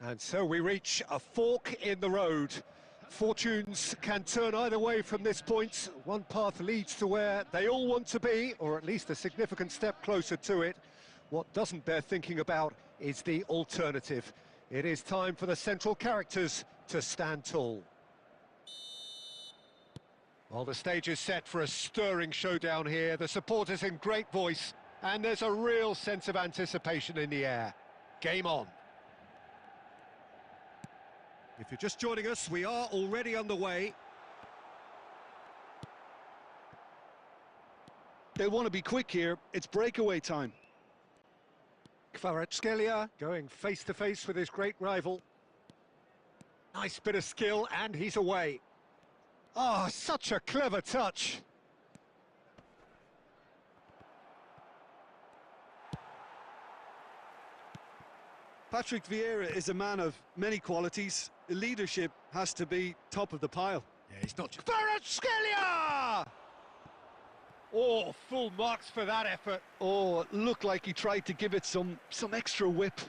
And so we reach a fork in the road. Fortunes can turn either way from this point. One path leads to where they all want to be, or at least a significant step closer to it. What doesn't bear thinking about is the alternative. It is time for the central characters to stand tall. Well, the stage is set for a stirring showdown here. The supporters in great voice, and there's a real sense of anticipation in the air. Game on. If you're just joining us, we are already underway. They want to be quick here. It's breakaway time. Kvaratskhelia going face-to-face with his great rival. Nice bit of skill, and he's away. Oh, such a clever touch. Patrick Vieira is a man of many qualities. Leadership has to be top of the pile. Yeah, he's not... Kvaratskhelia! Oh, full marks for that effort. Oh, it looked like he tried to give it some extra whip.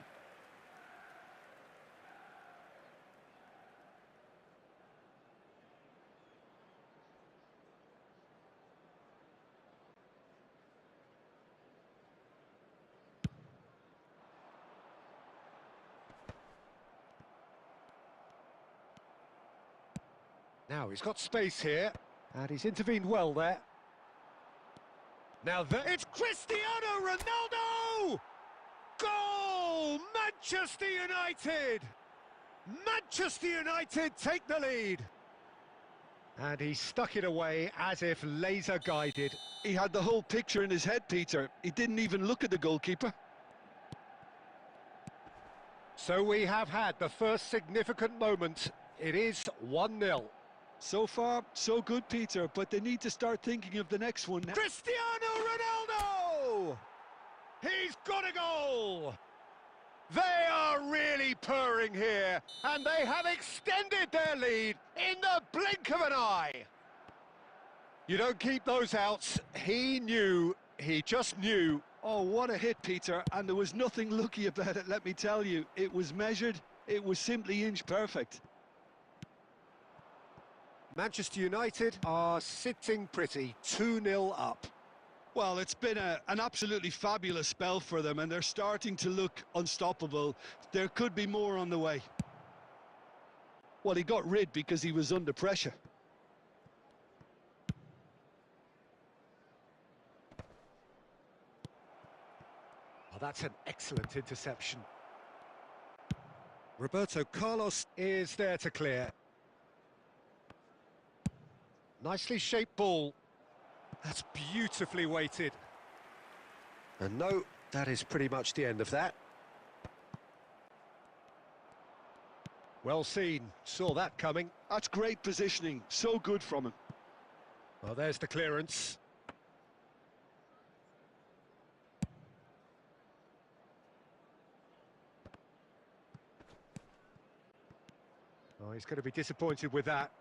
Now he's got space here, and he's intervened well there. Now it's Cristiano Ronaldo! Goal! Manchester United! Manchester United take the lead! And he stuck it away as if laser-guided. He had the whole picture in his head, Peter. He didn't even look at the goalkeeper. So we have had the first significant moment. It is 1-0. So far, so good, Peter, but they need to start thinking of the next one now. Cristiano Ronaldo! He's got a goal! They are really purring here, and they have extended their lead in the blink of an eye. You don't keep those outs. He knew, he just knew. Oh, what a hit, Peter, and there was nothing lucky about it, let me tell you. It was measured, it was simply inch perfect. Manchester United are sitting pretty, 2-0 up. Well, it's been an absolutely fabulous spell for them, and they're starting to look unstoppable. There could be more on the way. Well, he got rid because he was under pressure. Oh, that's an excellent interception. Roberto Carlos is there to clear. Nicely shaped ball. That's beautifully weighted. And no, that is pretty much the end of that. Well seen, saw that coming. That's great positioning, so good from him. Well, there's the clearance. Oh, he's going to be disappointed with that.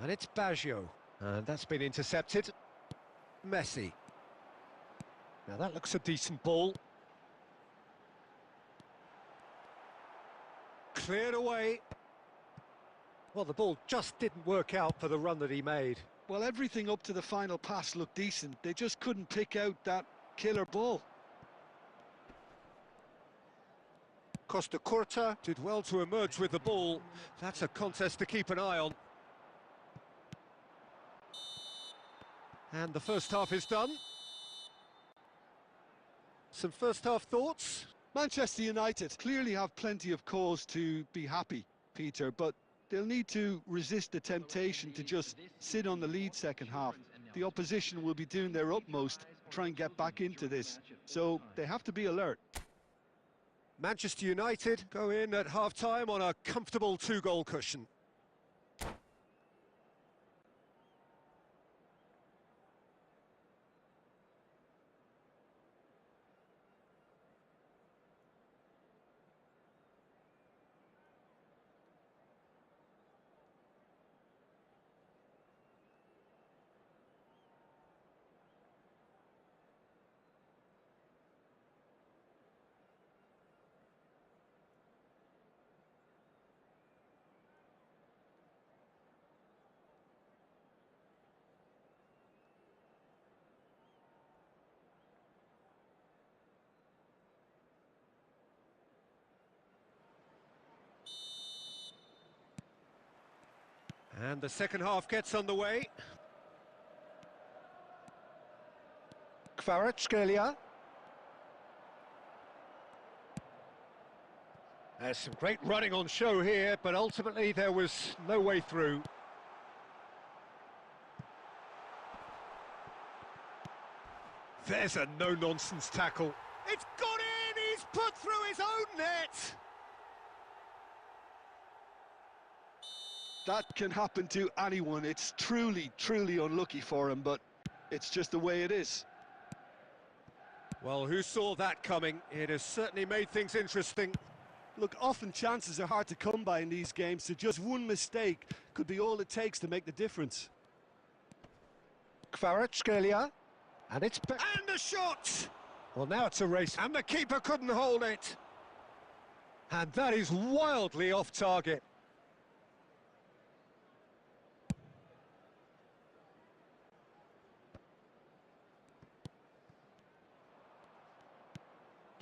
And it's Baggio, and that's been intercepted. Messi. Now that looks a decent ball. Cleared away. Well, the ball just didn't work out for the run that he made. Well, everything up to the final pass looked decent. They just couldn't pick out that killer ball. Costa Curta did well to emerge with the ball. That's a contest to keep an eye on. And the first half is done. Some first half thoughts? Manchester United clearly have plenty of cause to be happy, Peter, but they'll need to resist the temptation to just sit on the lead second half. The opposition will be doing their utmost to try and get back into this, so they have to be alert. Manchester United go in at half-time on a comfortable 2-goal cushion. And the second half gets underway. Kvaratskhelia. There's some great running on show here, but ultimately there was no way through. There's a no-nonsense tackle. It's gone in! He's put through his own net! That can happen to anyone. It's truly, truly unlucky for him, but it's just the way it is. Well, who saw that coming? It has certainly made things interesting. Look, often chances are hard to come by in these games, so just one mistake could be all it takes to make the difference. Kvaratskhelia. And it's back. And the shot! Well, now it's a race, and the keeper couldn't hold it. And that is wildly off target.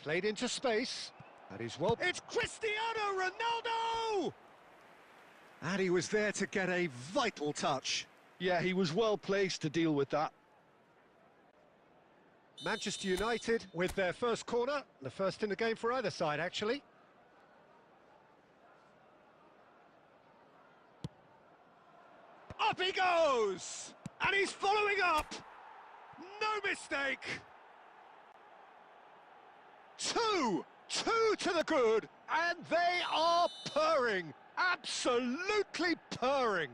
Played into space. That is well. It's Cristiano Ronaldo! And he was there to get a vital touch. Yeah, he was well placed to deal with that. Manchester United with their first corner, the first in the game for either side, actually. Up he goes! And he's following up! No mistake! Two to the good, and they are purring, absolutely purring.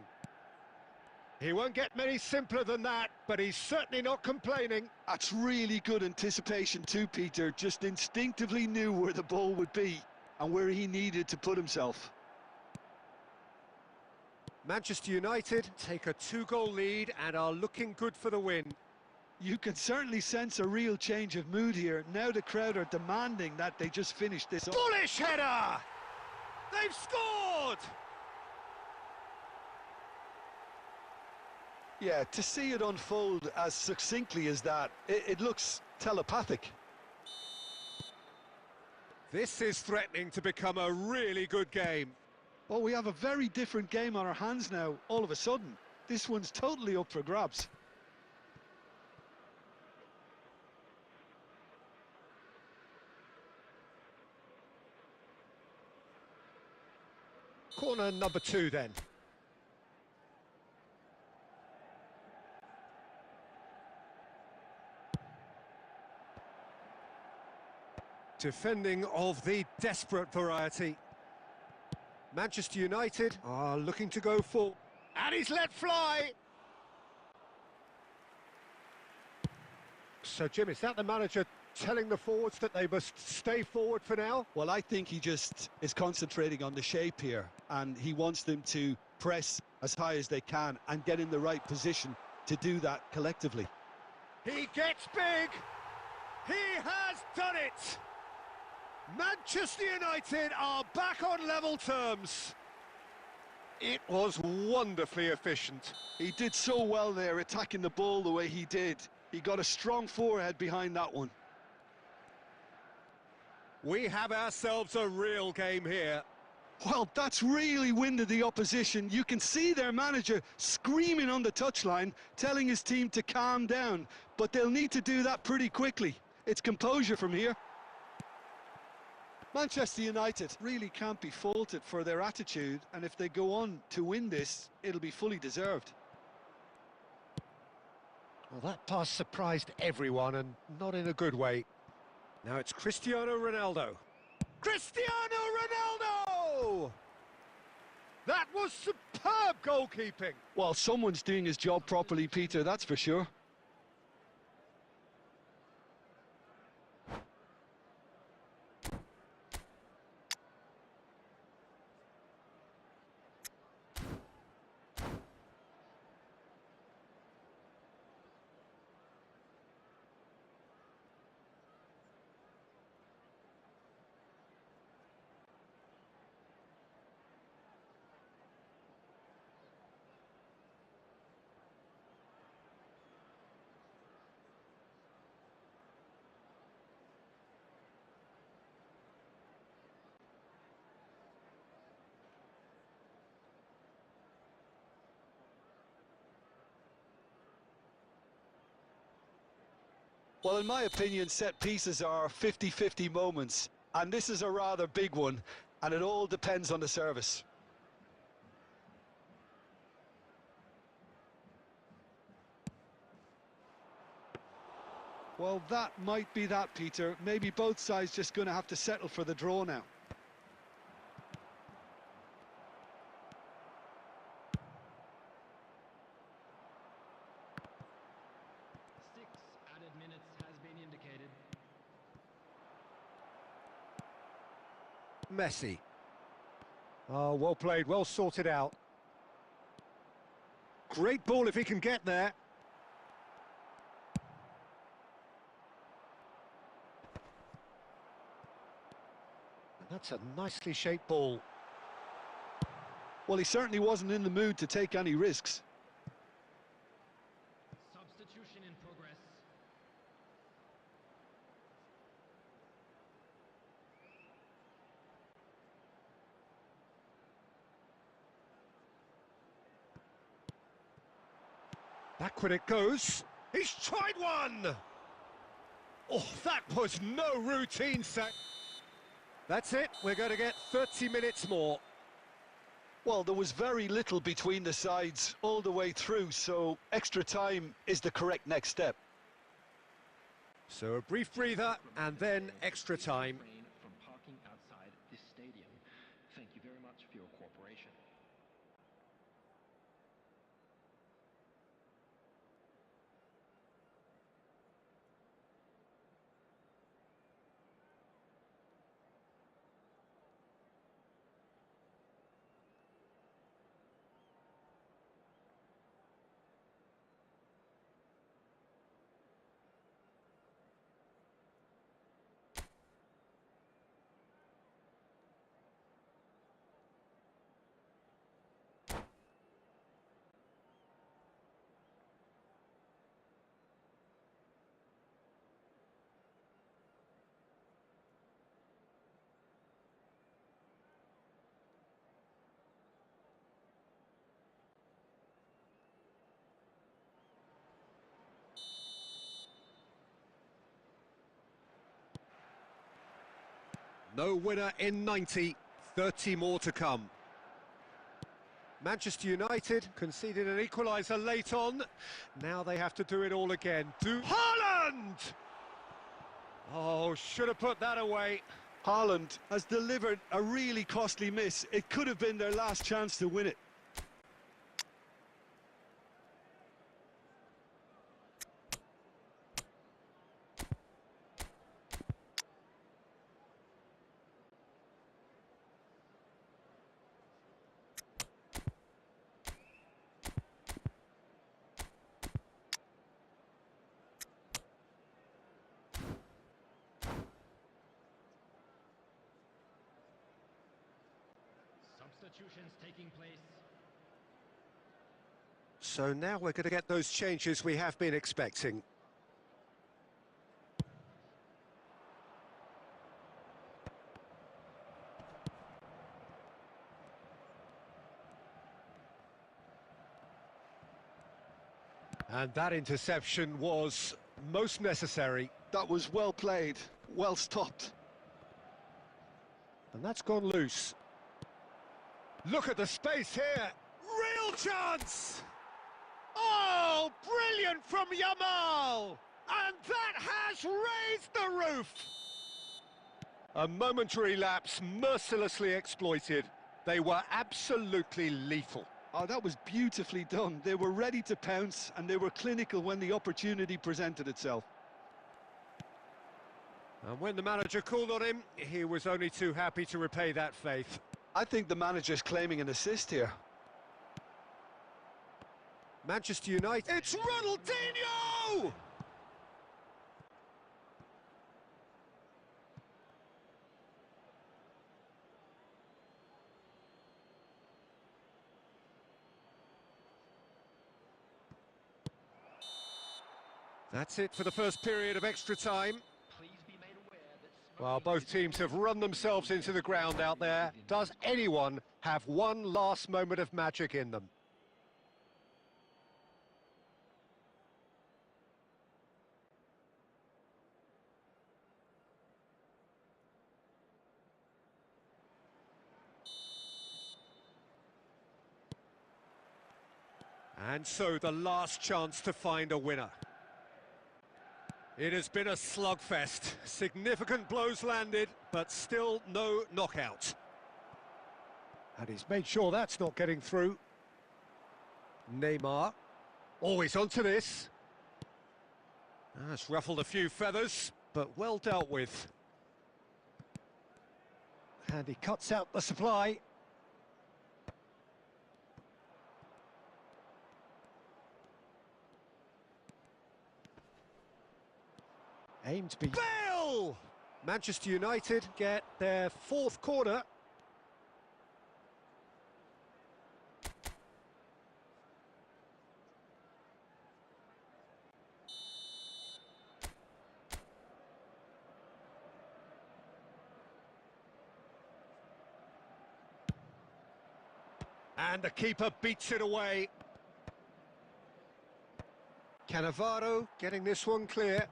He won't get many simpler than that, but he's certainly not complaining. That's really good anticipation too, Peter. Just instinctively knew where the ball would be and where he needed to put himself. Manchester United take a 2-goal lead and are looking good for the win. You can certainly sense a real change of mood here. Now the crowd are demanding that they just finish this up. Bullish header! They've scored! Yeah, to see it unfold as succinctly as that, it looks telepathic. This is threatening to become a really good game. Well, we have a very different game on our hands now, all of a sudden. This one's totally up for grabs. Corner number 2 then. Defending of the desperate variety. Manchester United are looking to go full. And he's let fly! So, Jim, is that the manager telling the forwards that they must stay forward for now? Well, I think he just is concentrating on the shape here, and he wants them to press as high as they can and get in the right position to do that collectively. He gets big! He has done it! Manchester United are back on level terms. It was wonderfully efficient. He did so well there, attacking the ball the way he did. He got a strong forehead behind that one. We have ourselves a real game here. Well, that's really winded the opposition. You can see their manager screaming on the touchline, telling his team to calm down. But they'll need to do that pretty quickly. It's composure from here. Manchester United really can't be faulted for their attitude, and if they go on to win this, it'll be fully deserved. Well, that pass surprised everyone, and not in a good way. Now it's Cristiano Ronaldo. Cristiano Ronaldo! That was superb goalkeeping. Well, someone's doing his job properly, Peter, that's for sure. Well, in my opinion, set pieces are 50-50 moments, and this is a rather big one, and it all depends on the service. Well, that might be that, Peter. Maybe both sides just going to have to settle for the draw now. Messi. Oh, well played, well sorted out. Great ball if he can get there. That's a nicely shaped ball. Well, he certainly wasn't in the mood to take any risks. Substitution in progress. Backward it goes. He's tried one! Oh, that was no routine sack. That's it, we're going to get 30 minutes more. Well, there was very little between the sides all the way through, so extra time is the correct next step. So a brief breather and then extra time. From parking outside this stadium. Thank you very much for your cooperation. No winner in 90, 30 more to come. Manchester United conceded an equaliser late on. Now they have to do it all again. Haaland! Oh, should have put that away. Haaland has delivered a really costly miss. It could have been their last chance to win it. Substitutions taking place. So now we're going to get those changes we have been expecting. And that interception was most necessary. That was well played, well stopped. And that's gone loose. Look at the space here. Real chance! Oh, brilliant from Yamal! And that has raised the roof! A momentary lapse mercilessly exploited. They were absolutely lethal. Oh, that was beautifully done. They were ready to pounce, and they were clinical when the opportunity presented itself. And when the manager called on him, he was only too happy to repay that faith. I think the manager's claiming an assist here. Manchester United... It's Ronaldinho! That's it for the first period of extra time. Well, both teams have run themselves into the ground out there. Does anyone have one last moment of magic in them? And so the last chance to find a winner. It has been a slugfest. Significant blows landed, but still no knockout. And he's made sure that's not getting through. Neymar. Always onto this. That's ruffled a few feathers, but well dealt with. And he cuts out the supply. Aimed to be... Bale! Manchester United get their fourth corner. And the keeper beats it away. Cannavaro getting this one clear.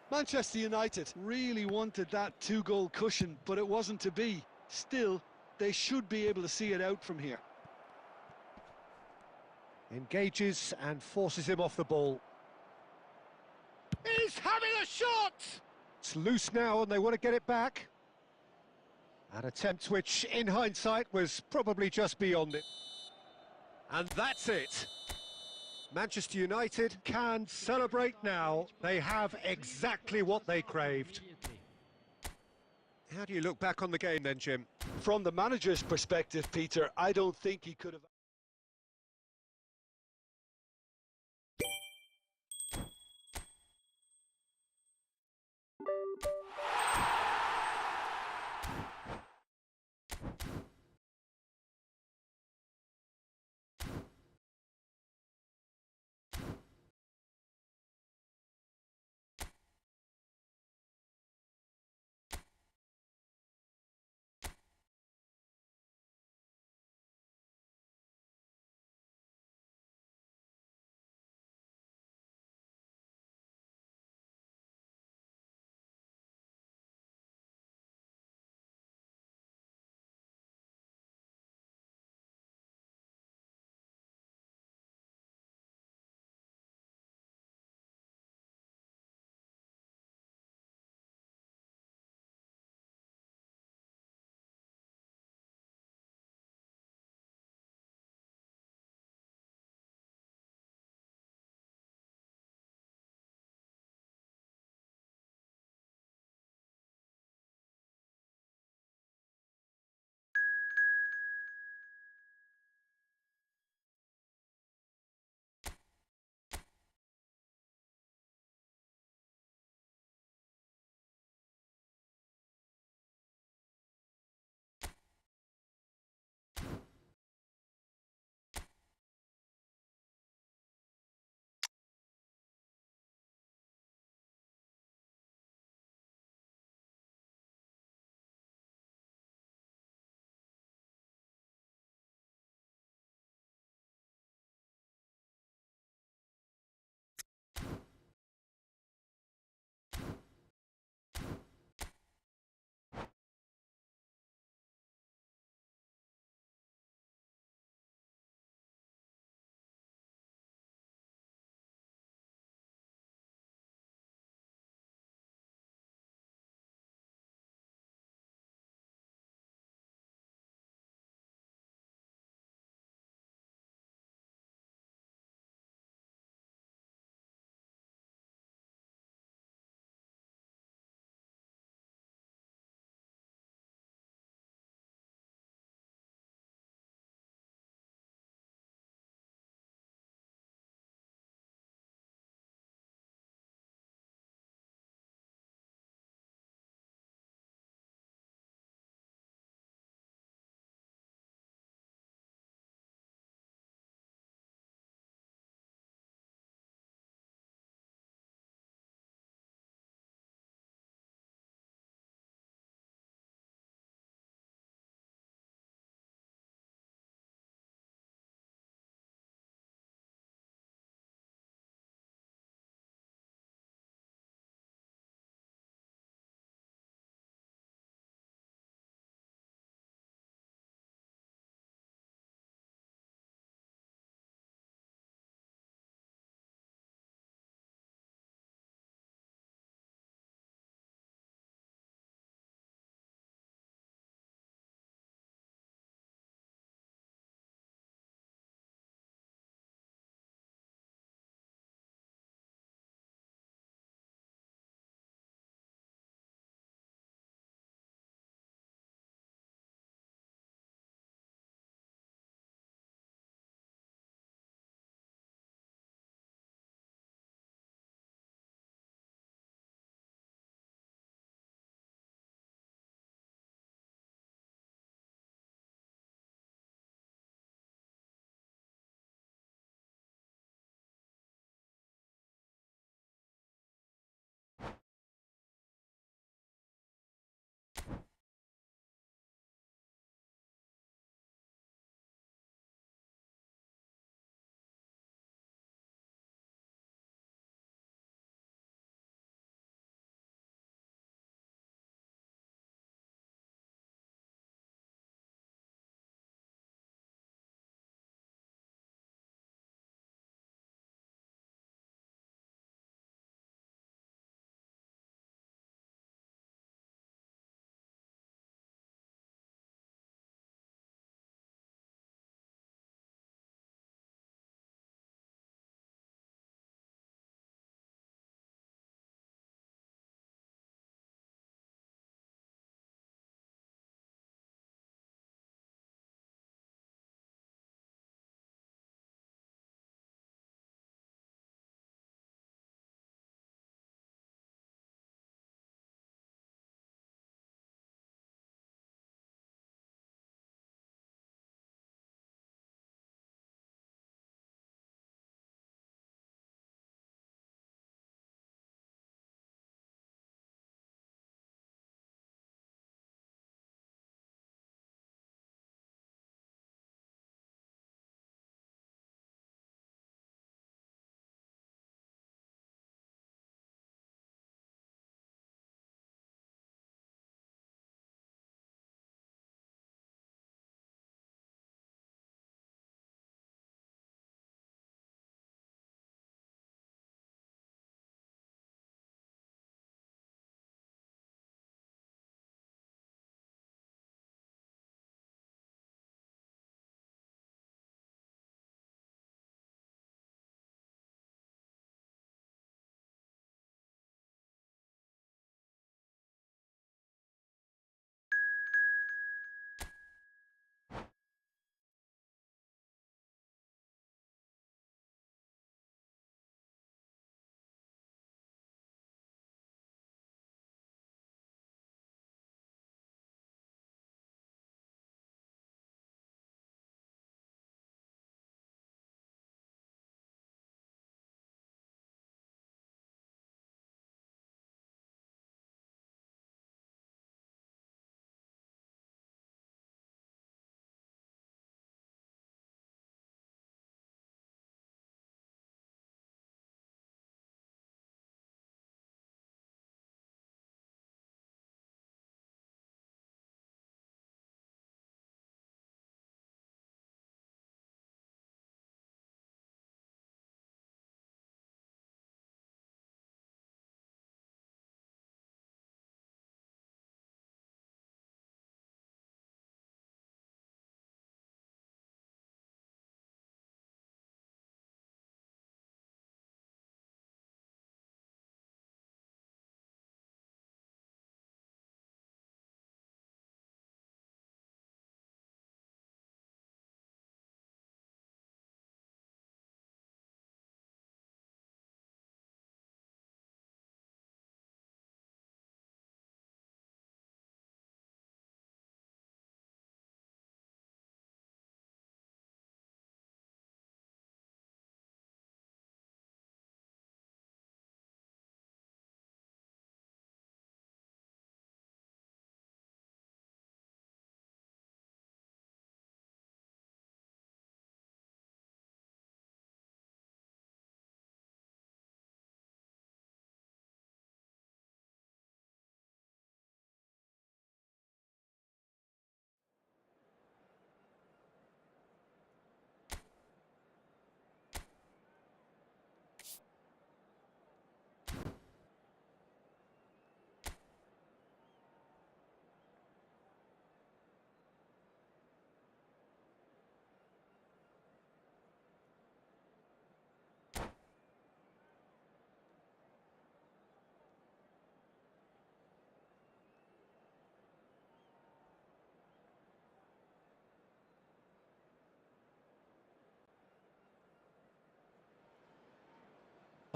Manchester United really wanted that two-goal cushion, but it wasn't to be. Still, they should be able to see it out from here. Engages and forces him off the ball. He's having a shot! It's loose now and they want to get it back. An attempt which, in hindsight, was probably just beyond it. And that's it. Manchester United can celebrate now. They have exactly what they craved. How do you look back on the game then, Jim? From the manager's perspective, Peter, I don't think he could have...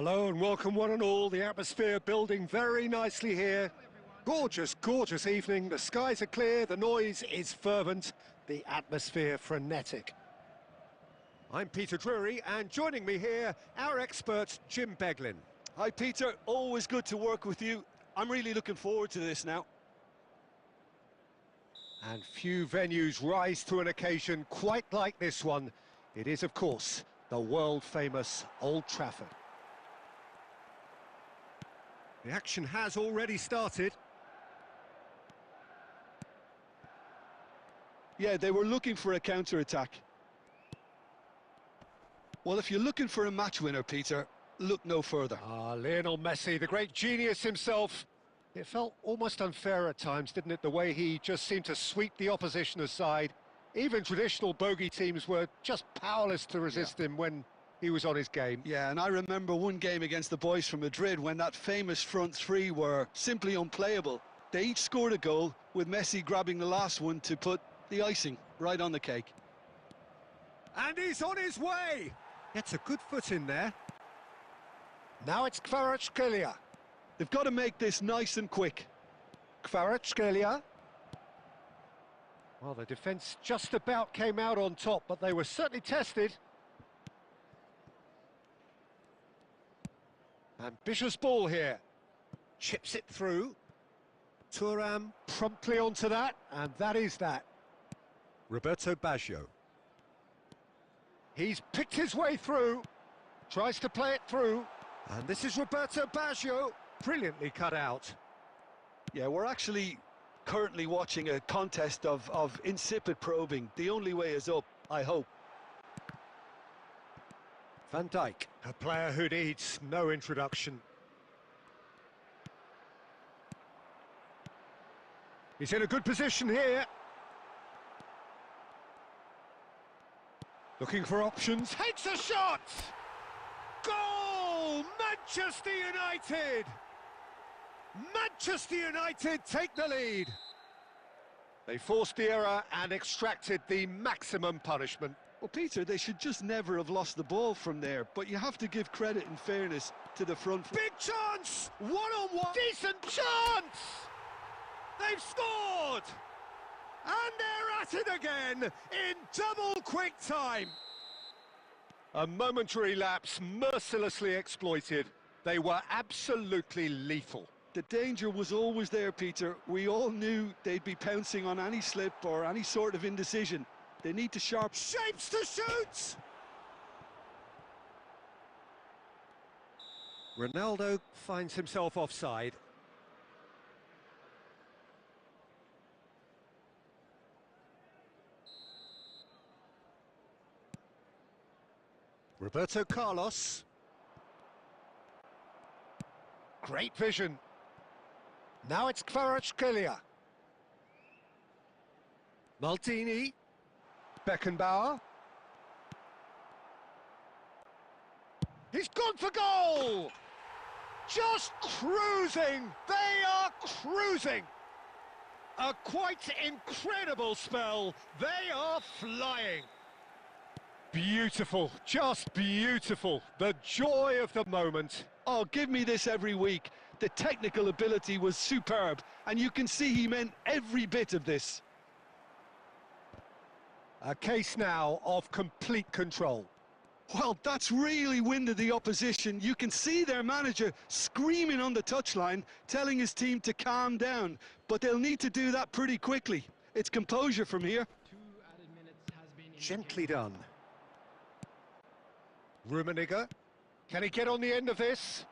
Hello and welcome one and all. The atmosphere building very nicely here. Gorgeous, gorgeous evening. The skies are clear, the noise is fervent, the atmosphere frenetic. I'm Peter Drury, and joining me here, our expert Jim Beglin. Hi Peter, always good to work with you. I'm really looking forward to this now. And few venues rise to an occasion quite like this one. It is, of course, the world-famous Old Trafford. The action has already started. Yeah, they were looking for a counter-attack. Well, if you're looking for a match winner, Peter, look no further. Lionel Messi, the great genius himself. It felt almost unfair at times, didn't it, the way he just seemed to sweep the opposition aside. Even traditional bogey teams were just powerless to resist him when he was on his game. Yeah, and I remember one game against the boys from Madrid when that famous front three were simply unplayable. They each scored a goal, with Messi grabbing the last one to put the icing right on the cake. And he's on his way! Gets a good foot in there. Now it's Kvaratskhelia. They've got to make this nice and quick. Kvaratskhelia. Well, the defence just about came out on top, but they were certainly tested. Ambitious ball here. Chips it through. Thuram promptly onto that, and that is that. Roberto Baggio. He's picked his way through. Tries to play it through. And this is Roberto Baggio. Brilliantly cut out. Yeah, we're actually currently watching a contest of insipid probing. The only way is up, I hope. Van Dijk, a player who needs no introduction. He's in a good position here. Looking for options, takes a shot! Goal! Manchester United! Manchester United take the lead. They forced the error and extracted the maximum punishment. Well, Peter, they should just never have lost the ball from there, but you have to give credit and fairness to the front. Big chance! One-on-one! Decent chance! They've scored! And they're at it again in double quick time. A momentary lapse mercilessly exploited. They were absolutely lethal. The danger was always there, Peter. We all knew they'd be pouncing on any slip or any sort of indecision. They need to sharp shapes to shoot! Ronaldo finds himself offside. Roberto Carlos. Great vision. Now it's Kvaratskhelia. Maldini. Beckenbauer. He's gone for goal! Just cruising! They are cruising! A quite incredible spell. They are flying. Beautiful, just beautiful. The joy of the moment. Oh, give me this every week. The technical ability was superb, and you can see he meant every bit of this. A case now of complete control. Well, that's really winded the opposition. You can see their manager screaming on the touchline, telling his team to calm down. But they'll need to do that pretty quickly. It's composure from here. Gently done. Rummenigge. Can he get on the end of this?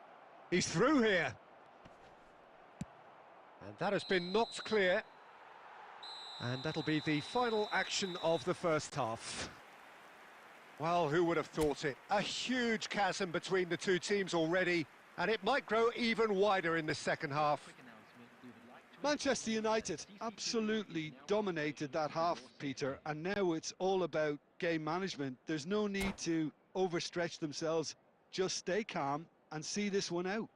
He's through here. And that has been knocked clear. And that'll be the final action of the first half. Well, who would have thought it? A huge chasm between the two teams already, and it might grow even wider in the second half. Manchester United absolutely dominated that half, Peter, and now it's all about game management. There's no need to overstretch themselves. Just stay calm and see this one out.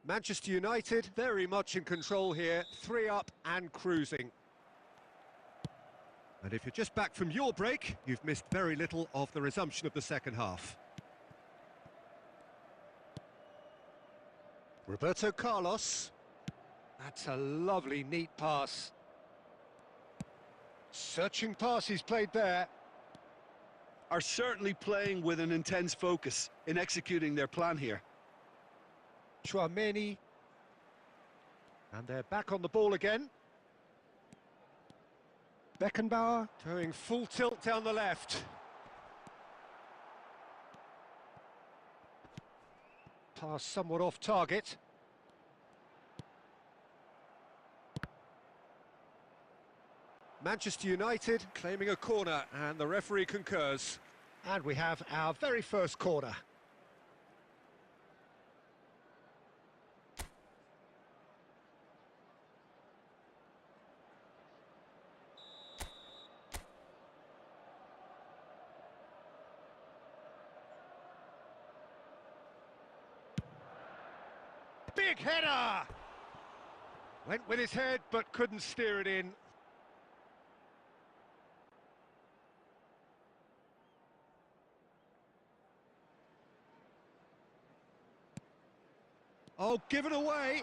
Manchester United very much in control here, 3 up and cruising. And if you're just back from your break, you've missed very little of the resumption of the second half. Roberto Carlos. That's a lovely, neat pass. Searching pass he's played there. Are certainly playing with an intense focus in executing their plan here. Chouameni. And they're back on the ball again. Beckenbauer going full tilt down the left. Pass somewhat off target. Manchester United claiming a corner, and the referee concurs. And we have our very first corner. Big header! Went with his head, but couldn't steer it in. Oh, given away.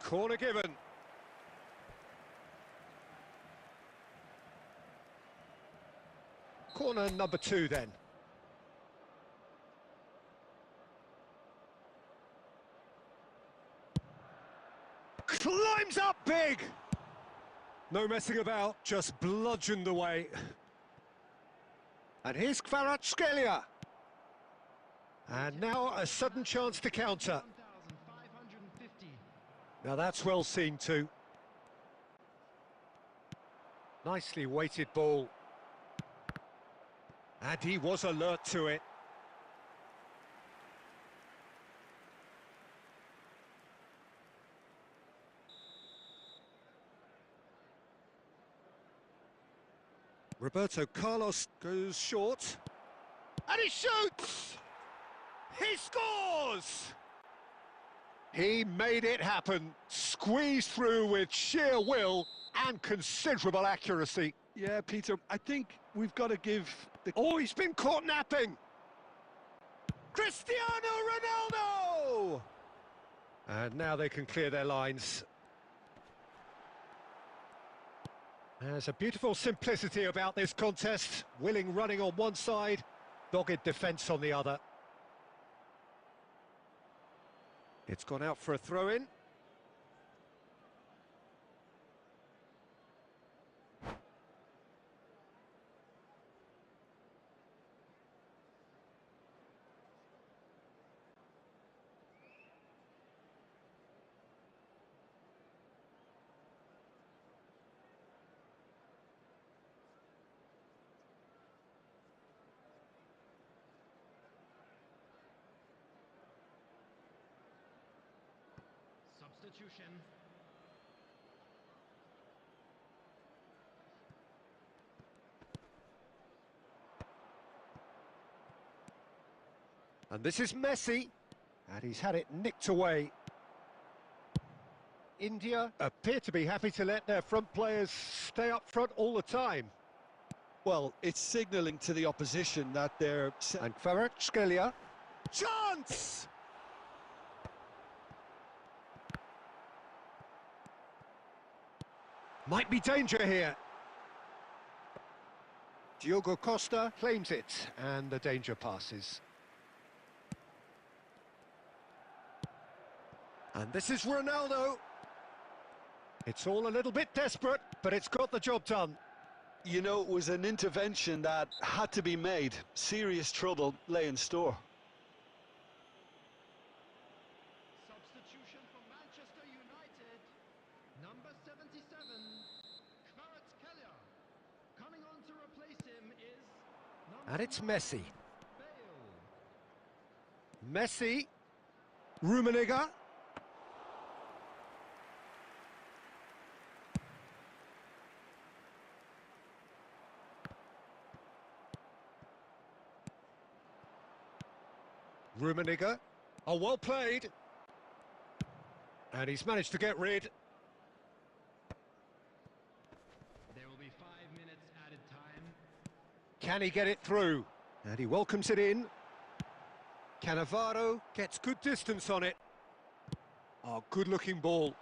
Corner given. Corner number 2 then. Climbs up big! No messing about, just bludgeoned away. And here's Kvaratskhelia. And now a sudden chance to counter. Now that's well seen too. Nicely weighted ball. And he was alert to it. Roberto Carlos goes short. And he shoots! He scores! He made it happen, squeezed through with sheer will and considerable accuracy. Yeah, Peter, I think we've got to give the... Oh, he's been caught napping! Cristiano Ronaldo! And now they can clear their lines. There's a beautiful simplicity about this contest. Willing running on one side, dogged defence on the other. It's gone out for a throw-in. Substitution. And this is Messi, and he's had it nicked away. India appear to be happy to let their front players stay up front all the time. Well, it's signalling to the opposition that they're... And Kvaratskhelia. Chance! Might be danger here. Diogo Costa claims it, and the danger passes. And this is Ronaldo. It's all a little bit desperate, but it's got the job done. You know, it was an intervention that had to be made. Serious trouble lay in store. Substitution for Manchester United. Number 77, Kvaratskhelia. Coming on to replace him is And it's Messi. Bale. Messi. Rummenigge. Rummenigge. Oh, well played. And he's managed to get rid. There will be 5 minutes added time. Can he get it through? And he welcomes it in. Cannavaro gets good distance on it. Oh, good-looking ball.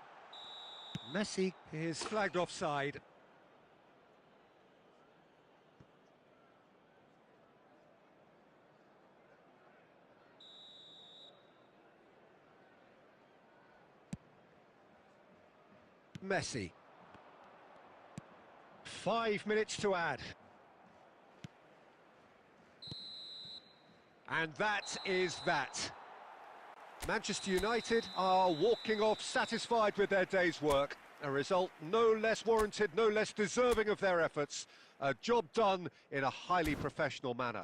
Messi is flagged offside. Messi. 5 minutes to add. And that is that. Manchester United are walking off satisfied with their day's work. A result no less warranted, no less deserving of their efforts. A job done in a highly professional manner.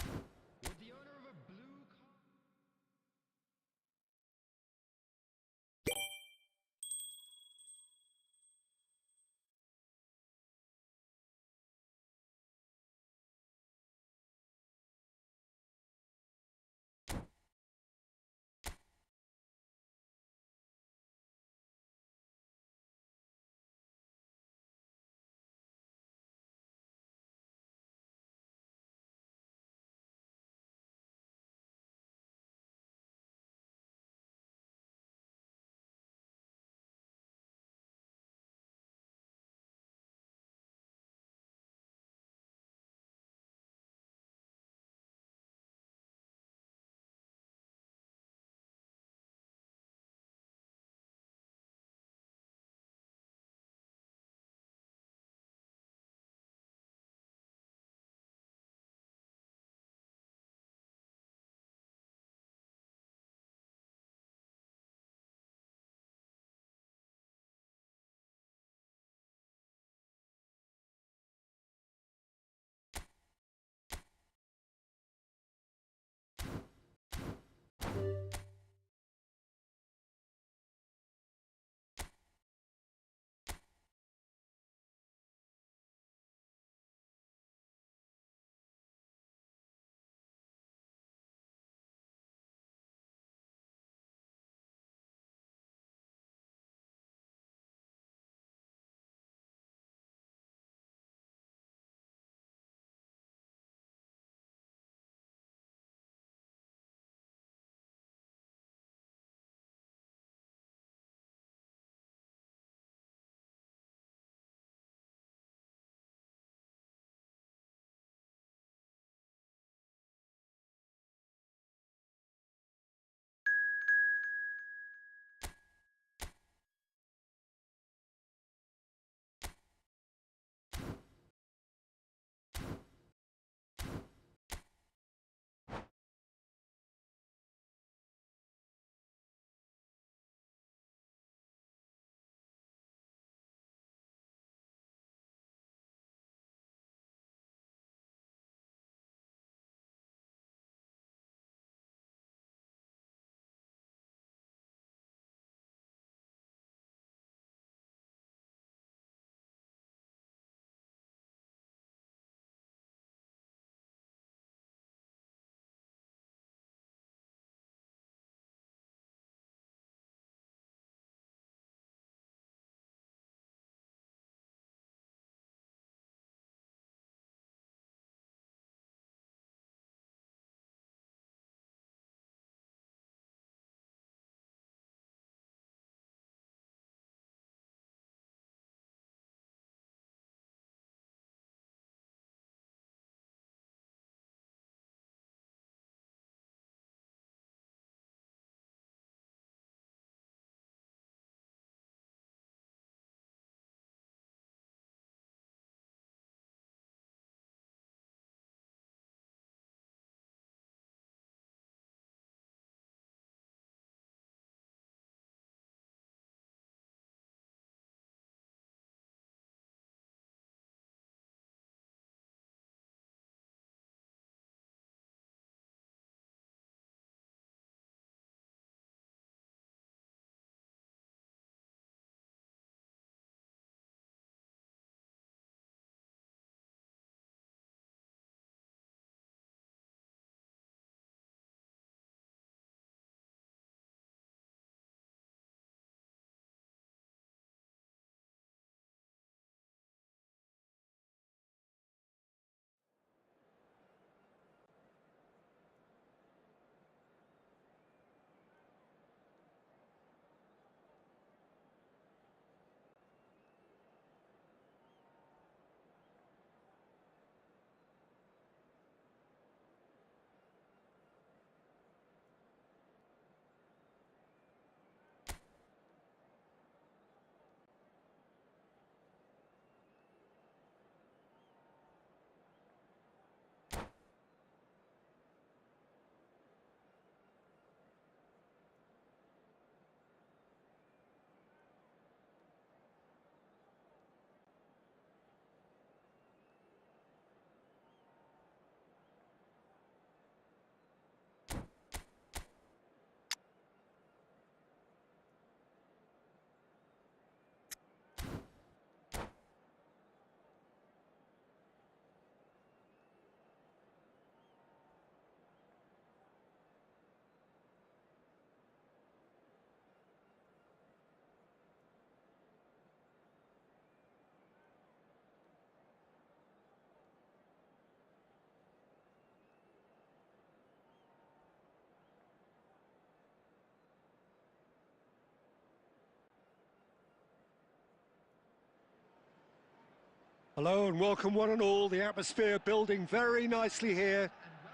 Hello and welcome one and all. The atmosphere building very nicely here.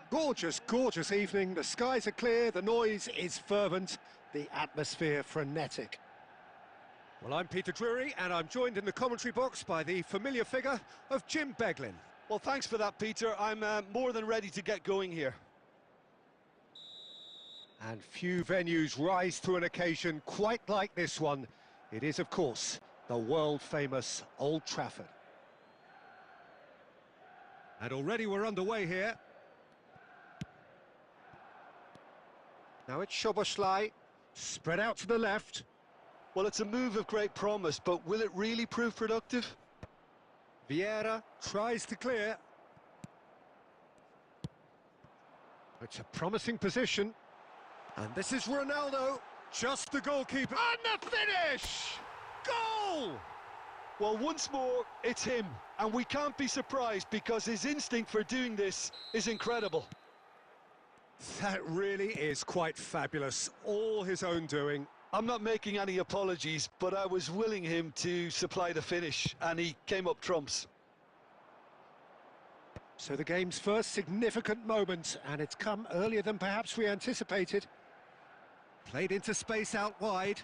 Gorgeous, gorgeous evening. The skies are clear, the noise is fervent, the atmosphere frenetic. Well, I'm Peter Drury and I'm joined in the commentary box by the familiar figure of Jim Beglin. Well, thanks for that, Peter. I'm more than ready to get going here. And few venues rise to an occasion quite like this one. It is, of course, the world-famous Old Trafford. And already we're underway here. Now it's Szoboszlai, spread out to the left. Well, it's a move of great promise, but will it really prove productive? Vieira tries to clear. It's a promising position. And this is Ronaldo, just the goalkeeper. And the finish! Goal! Well, once more, it's him. And we can't be surprised because his instinct for doing this is incredible. That really is quite fabulous. All his own doing. I'm not making any apologies, but I was willing him to supply the finish, and he came up trumps. So the game's first significant moment, and it's come earlier than perhaps we anticipated. Played into space out wide.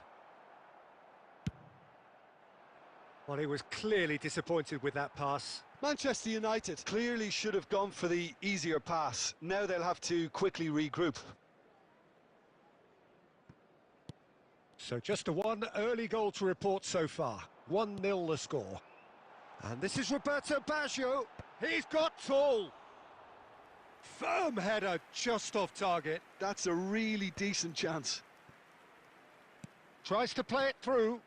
Well, he was clearly disappointed with that pass. Manchester United clearly should have gone for the easier pass. Now they'll have to quickly regroup. So just a one early goal to report so far. 1-0 the score. And this is Roberto Baggio. He's got tall. Firm header just off target. That's a really decent chance. Tries to play it through.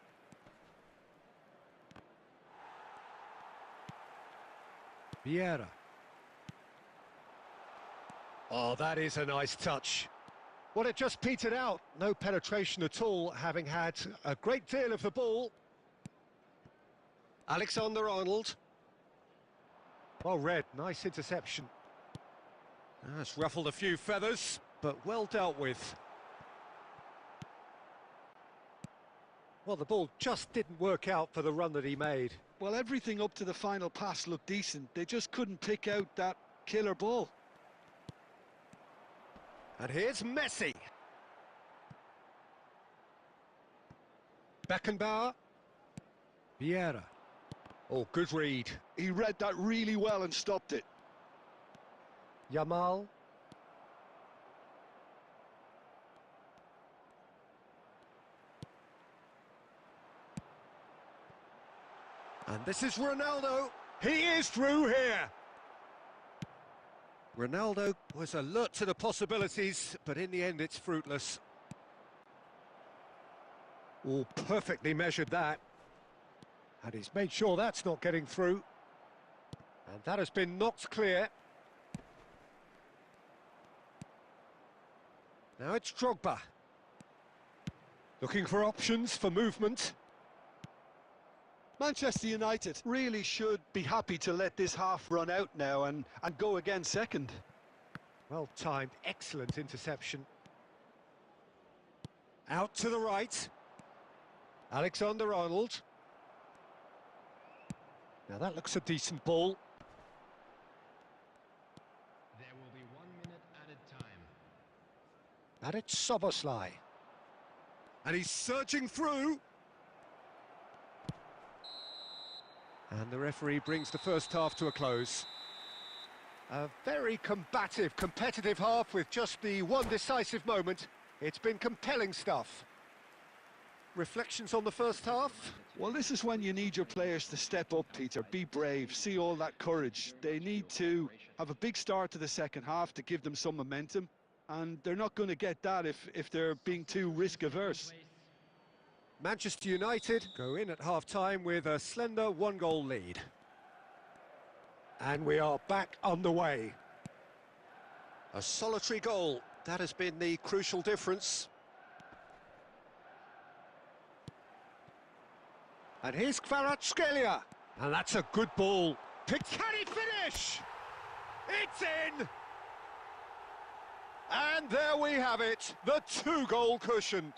Vieira. Oh, that is a nice touch. Well, it just petered out. No penetration at all, having had a great deal of the ball. Alexander-Arnold. Well read, nice interception. That's ruffled a few feathers, but well dealt with. Well, the ball just didn't work out for the run that he made. Well, everything up to the final pass looked decent. They just couldn't pick out that killer ball. And here's Messi. Beckenbauer. Vieira. Oh, good read. He read that really well and stopped it. Yamal. And this is Ronaldo. He is through here. Ronaldo was alert to the possibilities, but in the end it's fruitless. Oh, perfectly measured that. And he's made sure that's not getting through. And that has been knocked clear. Now it's Drogba. Looking for options for movement. Manchester United really should be happy to let this half run out now and go again second. Well timed, excellent interception. Out to the right. Alexander-Arnold. Now that looks a decent ball. There will be 1 minute added time. And it's Szoboszlai. And he's surging through. And the referee brings the first half to a close. A very combative, competitive half with just the one decisive moment. It's been compelling stuff. Reflections on the first half? Well, this is when you need your players to step up, Peter. Be brave, see all that courage. They need to have a big start to the second half to give them some momentum. And they're not going to get that if they're being too risk-averse. Manchester United go in at half-time with a slender one-goal lead. And we are back underway. A solitary goal, that has been the crucial difference. And here's Kvaratskhelia. And that's a good ball. Can he finish? It's in! And there we have it, the two-goal cushion.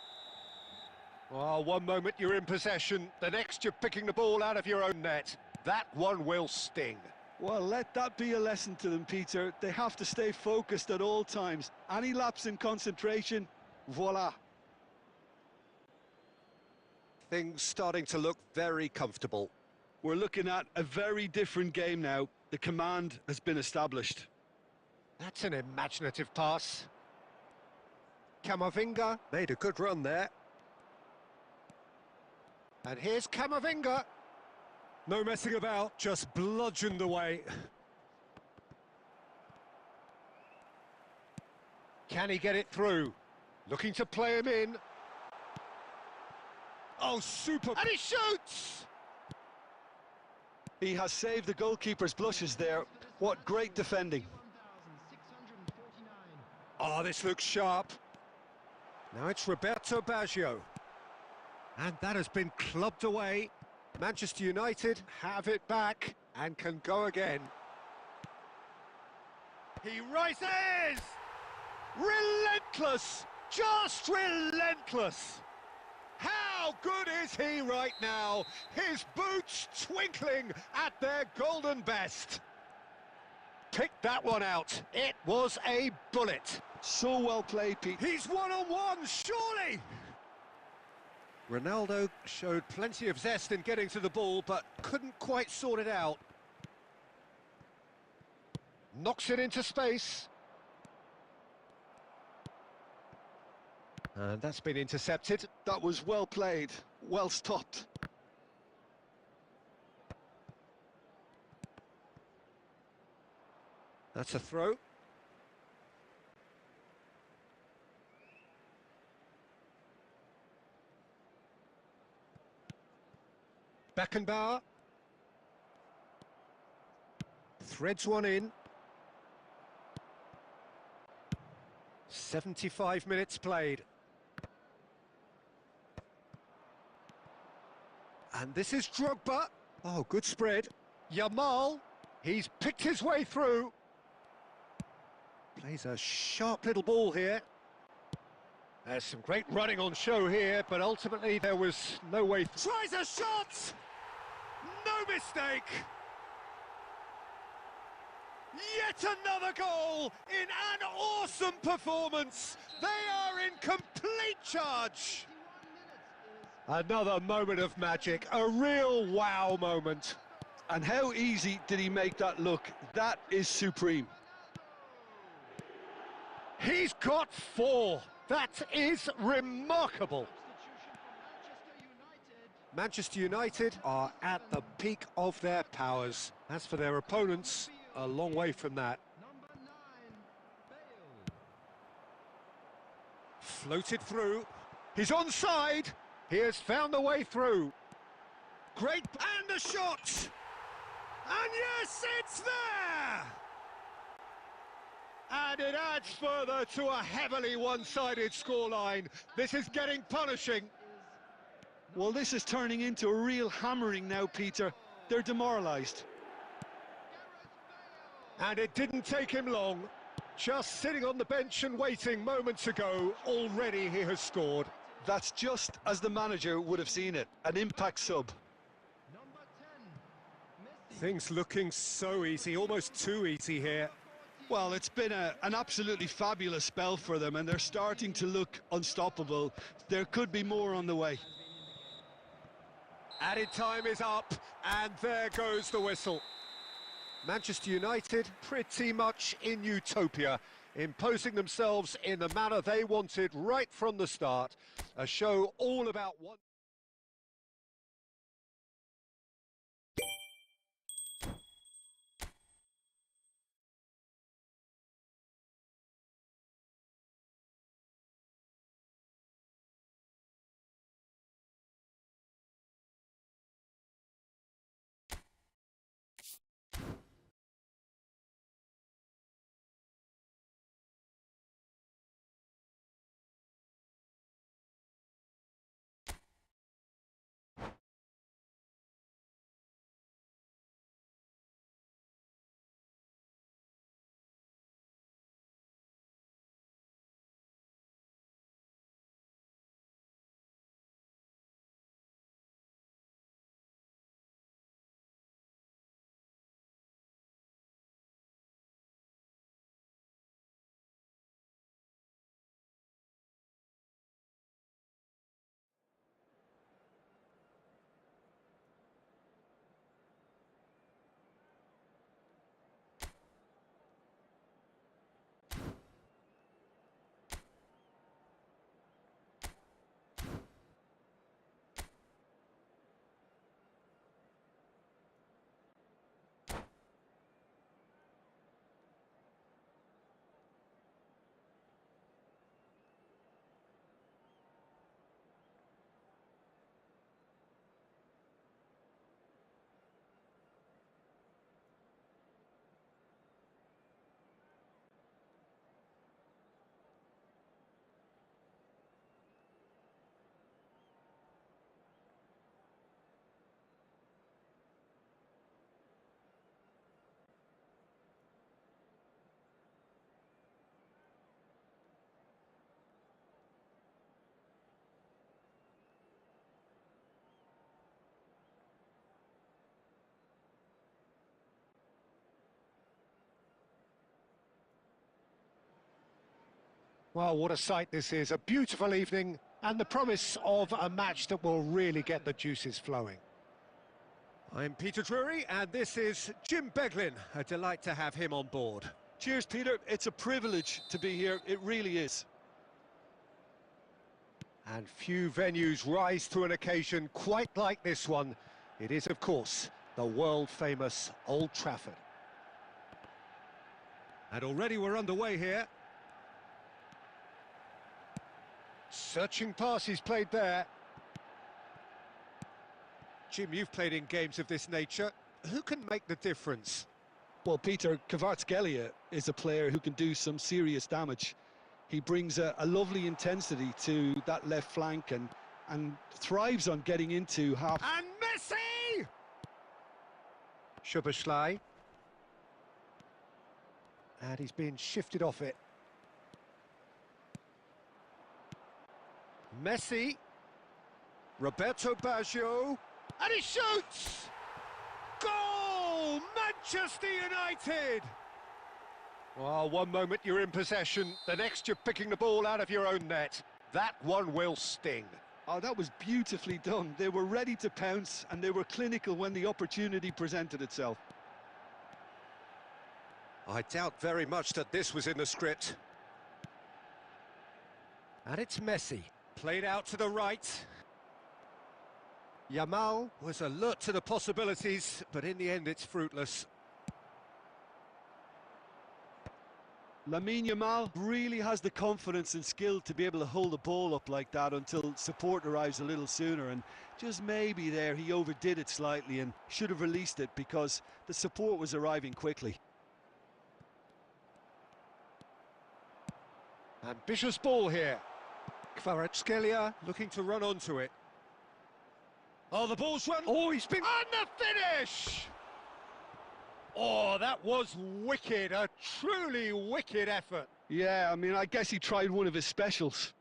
Well, one moment you're in possession, the next you're picking the ball out of your own net. That one will sting. Well, let that be a lesson to them, Peter. They have to stay focused at all times. Any lapse in concentration, voila. Things starting to look very comfortable. We're looking at a very different game now. The command has been established. That's an imaginative pass. Camavinga made a good run there. And here's Camavinga. No messing about, just bludgeoned away. Can he get it through? Looking to play him in. Oh, super! And he shoots! He has saved the goalkeeper's blushes there. What great defending. Oh, this looks sharp. Now it's Roberto Baggio. And that has been clubbed away. Manchester United have it back and can go again. He rises! Relentless! Just relentless! How good is he right now? His boots twinkling at their golden best. Picked that one out. It was a bullet. So well played, Pete. He's one-on-one, surely! Ronaldo showed plenty of zest in getting to the ball, but couldn't quite sort it out. Knocks it into space. And that's been intercepted. That was well played, well stopped. That's a throw. Beckenbauer. Threads one in. 75 minutes played. And this is Drogba. Oh, good spread. Yamal. He's picked his way through. Plays a sharp little ball here. There's some great running on show here, but ultimately there was no way. Tries a shot! No mistake! Yet another goal in an awesome performance. They are in complete charge. Another moment of magic, a real wow moment. And how easy did he make that look? That is supreme. He's got 4. That is remarkable. Manchester United are at the peak of their powers. As for their opponents, a long way from that. Floated through. He's onside. He has found the way through. Great, and a shot! And yes, it's there! And it adds further to a heavily one-sided scoreline. This is getting punishing. Well, this is turning into a real hammering now, Peter. They're demoralised. And it didn't take him long. Just sitting on the bench and waiting moments ago, already he has scored. That's just as the manager would have seen it, an impact sub. Things looking so easy, almost too easy here. Well, it's been an absolutely fabulous spell for them, and they're starting to look unstoppable. There could be more on the way. Added time is up, and there goes the whistle. Manchester United pretty much in utopia, imposing themselves in the manner they wanted right from the start. A show all about one. Well, what a sight this is. A beautiful evening and the promise of a match that will really get the juices flowing. I'm Peter Drury and this is Jim Beglin. A delight to have him on board. Cheers, Peter. It's a privilege to be here. It really is. And few venues rise to an occasion quite like this one. It is, of course, the world-famous Old Trafford. And already we're underway here. Searching pass he's played there. Jim, you've played in games of this nature. Who can make the difference? Well, Peter, Kvaratskhelia is a player who can do some serious damage. He brings a lovely intensity to that left flank and thrives on getting into half. And Messi! Szoboszlai. And he's been shifted off it. Messi. Roberto Baggio. And he shoots! Goal! Manchester United! Well, one moment you're in possession, the next you're picking the ball out of your own net. That one will sting. Oh, that was beautifully done. They were ready to pounce and they were clinical when the opportunity presented itself. I doubt very much that this was in the script. And it's Messi, played out to the right. Yamal was alert to the possibilities, but in the end it's fruitless. Lamine Yamal really has the confidence and skill to be able to hold the ball up like that until support arrives a little sooner, and just maybe there he overdid it slightly and should have released it because the support was arriving quickly. Ambitious ball here. Kvaratskhelia looking to run onto it. Oh, the ball's run. Oh, he's been... And the finish! Oh, that was wicked. A truly wicked effort. Yeah, I mean, I guess he tried one of his specials.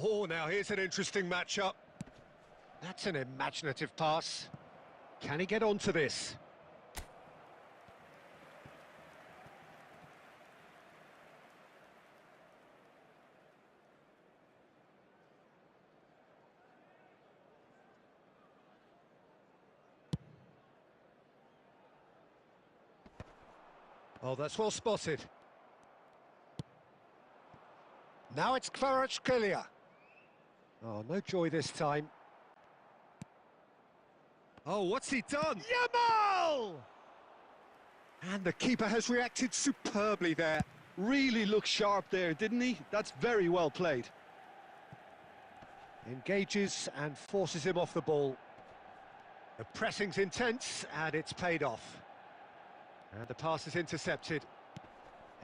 Oh, now here's an interesting matchup. That's an imaginative pass. Can he get onto this? Oh, that's well spotted. Now it's Kvaratskhelia. Oh, no joy this time. Oh, what's he done? Yamal! And the keeper has reacted superbly there. Really looked sharp there, didn't he? That's very well played. Engages and forces him off the ball. The pressing's intense and it's paid off. And the pass is intercepted.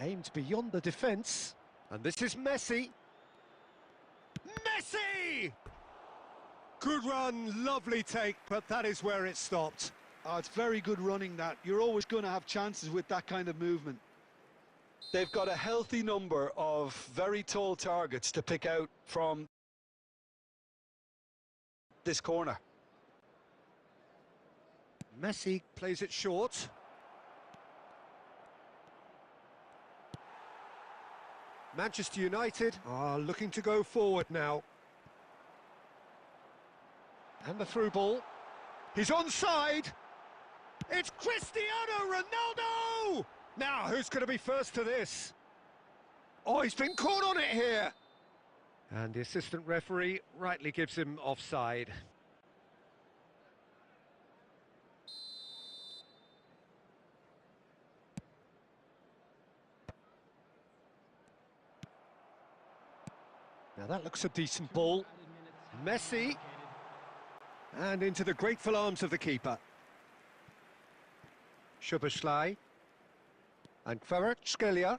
Aimed beyond the defence. And this is Messi. Messi! Good run, lovely take, but that is where it stopped. Oh, it's very good running that. You're always going to have chances with that kind of movement. They've got a healthy number of very tall targets to pick out from this corner. Messi plays it short. Manchester United are looking to go forward now. And the through ball. He's onside. It's Cristiano Ronaldo! Now, who's going to be first to this? Oh, he's been caught on it here. And the assistant referee rightly gives him offside. Now that looks a decent ball. Messi. And into the grateful arms of the keeper. Szoboszlai. And Kvaratskhelia.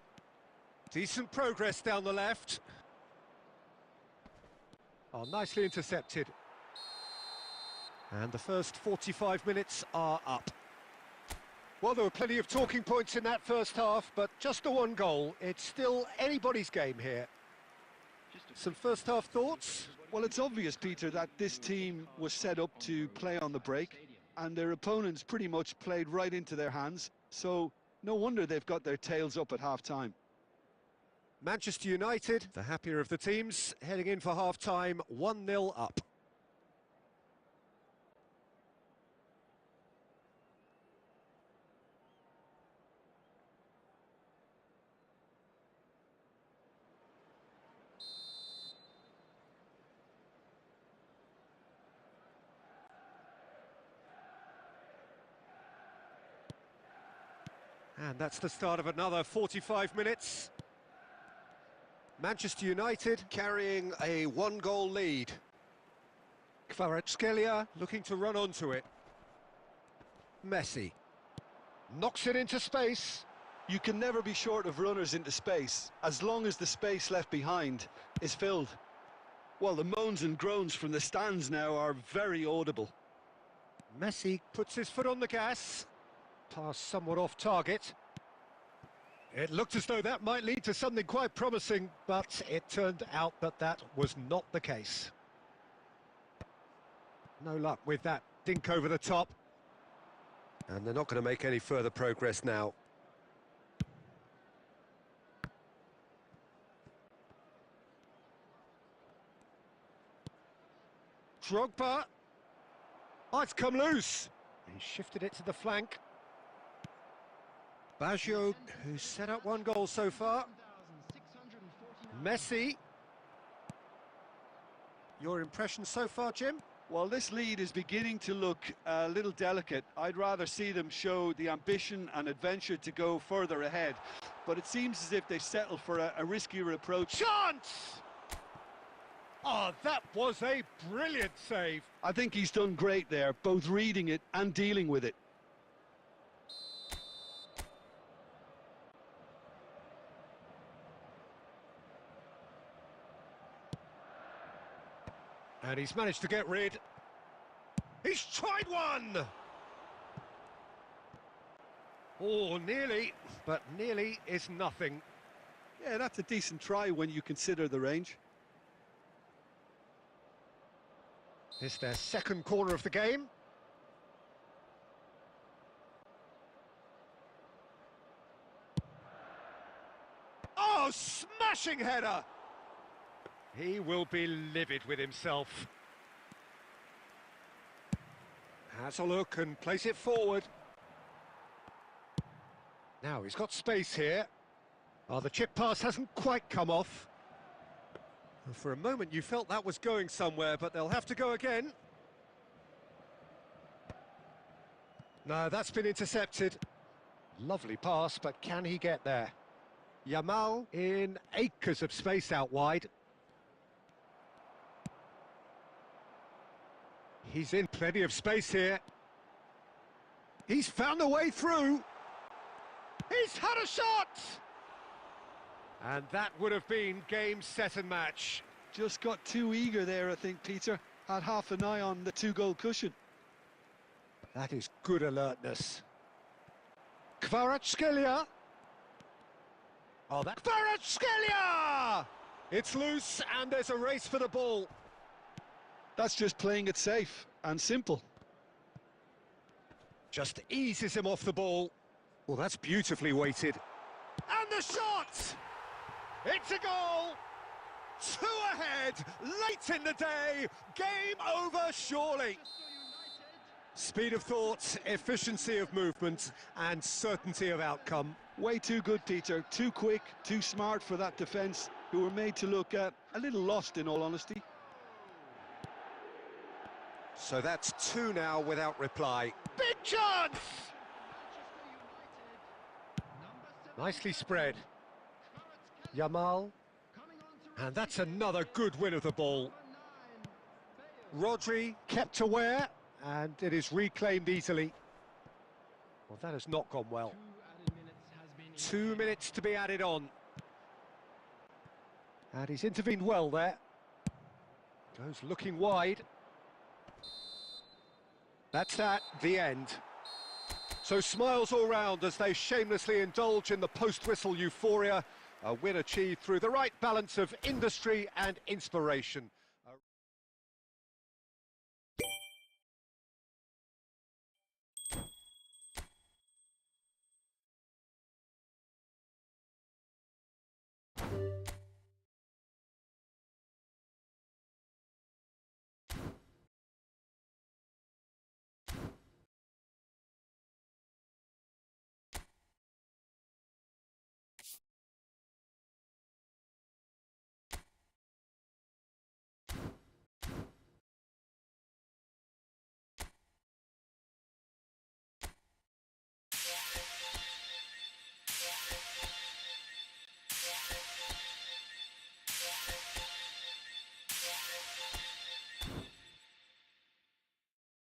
Decent progress down the left. Oh, nicely intercepted. And the first 45 minutes are up. Well, there were plenty of talking points in that first half, but just the one goal. It's still anybody's game here. some first-half thoughts? Well, it's obvious, Peter, that this team was set up to play on the break, and their opponents pretty much played right into their hands, so no wonder they've got their tails up at half-time. Manchester United, the happier of the teams, heading in for half-time, 1-0 up. And that's the start of another 45 minutes. Manchester United carrying a one-goal lead. Kvaratskhelia looking to run onto it. Messi knocks it into space. You can never be short of runners into space, as long as the space left behind is filled. Well, the moans and groans from the stands now are very audible. Messi puts his foot on the gas. Pass somewhat off target. It looked as though that might lead to something quite promising, but it turned out that that was not the case. No luck with that dink over the top. And they're not going to make any further progress now. Drogba. Oh, it's come loose. He shifted it to the flank. Baggio, who's set up one goal so far. Messi. Your impression so far, Jim? Well, this lead is beginning to look a little delicate. I'd rather see them show the ambition and adventure to go further ahead. But it seems as if they settle for a riskier approach. Chance! Oh, that was a brilliant save. I think he's done great there, both reading it and dealing with it. And he's managed to get rid. He's tried one! Oh, nearly, but nearly is nothing. Yeah, that's a decent try when you consider the range. It's their second corner of the game. Oh, smashing header! He will be livid with himself. Has a look and plays it forward. Now he's got space here. Oh, the chip pass hasn't quite come off. For a moment you felt that was going somewhere, but they'll have to go again. No, that's been intercepted. Lovely pass, but can he get there? Yamal in acres of space out wide. He's in plenty of space here. He's found a way through. He's had a shot! And that would have been game, set and match. Just got too eager there, I think, Peter. Had half an eye on the two-goal cushion. That is good alertness. Kvaratskhelia. Oh, that... Kvaratskhelia! It's loose and there's a race for the ball. That's just playing it safe and simple. Just eases him off the ball. Well, that's beautifully weighted. And the shot! It's a goal! 2 ahead, late in the day, game over surely. Speed of thought, efficiency of movement, and certainty of outcome. Way too good, Peter. Too quick, too smart for that defence, who were made to look a little lost, in all honesty. So that's 2 now without reply. Big chance! Nicely spread. Yamal. And that's another good win of the ball. Rodri kept aware, and it is reclaimed easily. Well, that has not gone well. 2 minutes to be added on. And he's intervened well there. Goes looking wide. That's that, the end. So smiles all round as they shamelessly indulge in the post-whistle euphoria. A win achieved through the right balance of industry and inspiration.